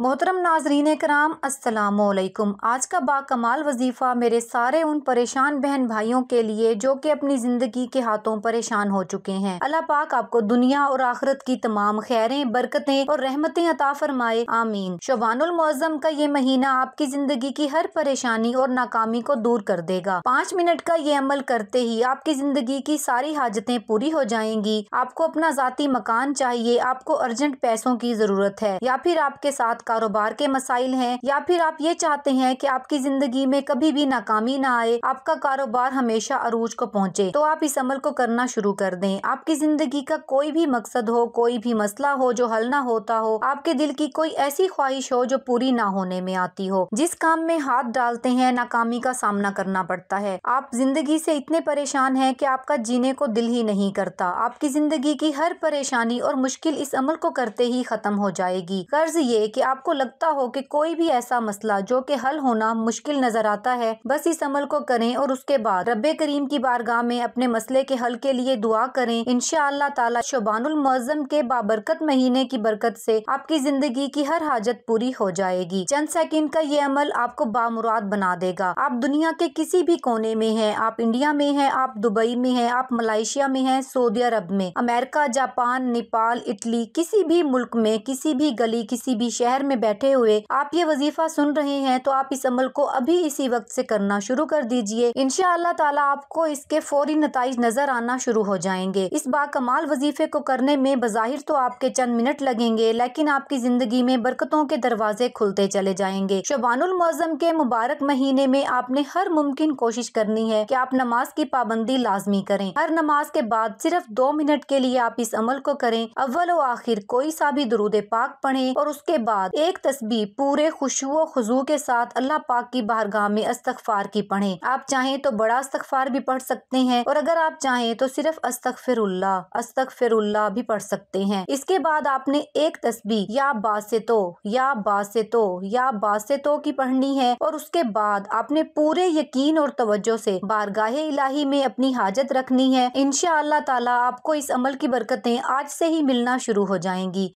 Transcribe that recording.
محترم ناظرین کرام، السلام علیکم۔ آج کا باکمال وظیفہ میرے سارے ان پریشان بہن بھائیوں کے لیے جو کہ اپنی زندگی کے ہاتھوں پریشان ہو چکے ہیں۔ اللہ پاک آپ کو دنیا اور آخرت کی تمام خیریں، برکتیں اور رحمتیں عطا فرمائے، آمین۔ شعبان المعظم کا یہ مہینہ آپ کی زندگی کی ہر پریشانی اور ناکامی کو دور کر دے گا۔ 5 منٹ کا یہ عمل کرتے ہی آپ کی زندگی کی ساری حاجتیں پوری ہو جائیں گی۔ آپ کو اپنا ذاتی مکان چاہیے، آپ کو ارجنٹ پیسوں کی ضرورت ہے، یا پھر آپ کے ساتھ کاروبار کے مسائل ہیں، یا پھر آپ یہ چاہتے ہیں کہ آپ کی زندگی میں کبھی بھی ناکامی نہ آئے، آپ کا کاروبار ہمیشہ عروج کو پہنچے، تو آپ اس عمل کو کرنا شروع کر دیں۔ آپ کی زندگی کا کوئی بھی مقصد ہو، کوئی بھی مسئلہ ہو جو حل نہ ہوتا ہو، آپ کے دل کی کوئی ایسی خواہش ہو جو پوری نہ ہونے میں آتی ہو، جس کام میں ہاتھ ڈالتے ہیں ناکامی کا سامنا کرنا پڑتا ہے، آپ زندگی سے اتنے پریشان ہیں کہ آپ کا جینے کو دل ہی نہیں کرتا، آپ کی زندگی کی ہر پریشانی اور مشکل اس عمل کو کرتے ہی ختم ہو جائے گی۔ غرض یہ کہ آپ کو لگتا ہو کہ کوئی بھی ایسا مسئلہ جو کہ حل ہونا مشکل نظر آتا ہے، بس اس عمل کو کریں اور اس کے بعد رب کریم کی بارگاہ میں اپنے مسئلے کے حل کے لیے دعا کریں۔ انشاءاللہ تعالی شعبان المعظم کے بابرکت مہینے کی برکت سے آپ کی زندگی کی ہر حاجت پوری ہو جائے گی۔ چند سیکنڈ کا یہ عمل آپ کو بامراد بنا دے گا۔ آپ دنیا کے کسی بھی کونے میں ہیں، آپ انڈیا میں ہیں، آپ دبئی میں ہیں، آپ ملائیشیا میں ہیں، سعودی عرب میں، امریکہ، جاپان، نیپال، اٹلی، کسی بھی ملک میں، کسی بھی گلی، کسی بھی شہر میں بیٹھے ہوئے آپ یہ وظیفہ سن رہے ہیں، تو آپ اس عمل کو ابھی اسی وقت سے کرنا شروع کر دیجئے۔ انشاءاللہ تعالی آپ کو اس کے فوری نتائج نظر آنا شروع ہو جائیں گے۔ اس باکمال وظیفے کو کرنے میں بظاہر تو آپ کے چند منٹ لگیں گے، لیکن آپ کی زندگی میں برکتوں کے دروازے کھلتے چلے جائیں گے۔ شعبان المعظم کے مبارک مہینے میں آپ نے ہر ممکن کوشش کرنی ہے کہ آپ نماز کی پابندی لازمی کریں۔ ہر نماز کے بعد صرف 2 منٹ کے لیے آپ اس عمل کو کریں۔ اول و آخر کوئی سا بھی درود پاک پڑھیں اور اس کے بعد ایک تسبیح پورے خشوع و خضوع کے ساتھ اللہ پاک کی بارگاہ میں استغفار کی پڑھیں۔ آپ چاہیں تو بڑا استغفار بھی پڑھ سکتے ہیں، اور اگر آپ چاہیں تو صرف استغفر اللہ بھی پڑھ سکتے ہیں۔ اس کے بعد آپ نے ایک تسبیح یا باسطو یا باسطو یا باسطو کی پڑھنی ہے، اور اس کے بعد آپ نے پورے یقین اور توجہ سے بارگاہ الہی میں اپنی حاجت رکھنی ہے۔ انشاءاللہ تعالی آپ کو اس عمل کی برکتیں آج سے ہی ملنا شروع ہو جائیں گی۔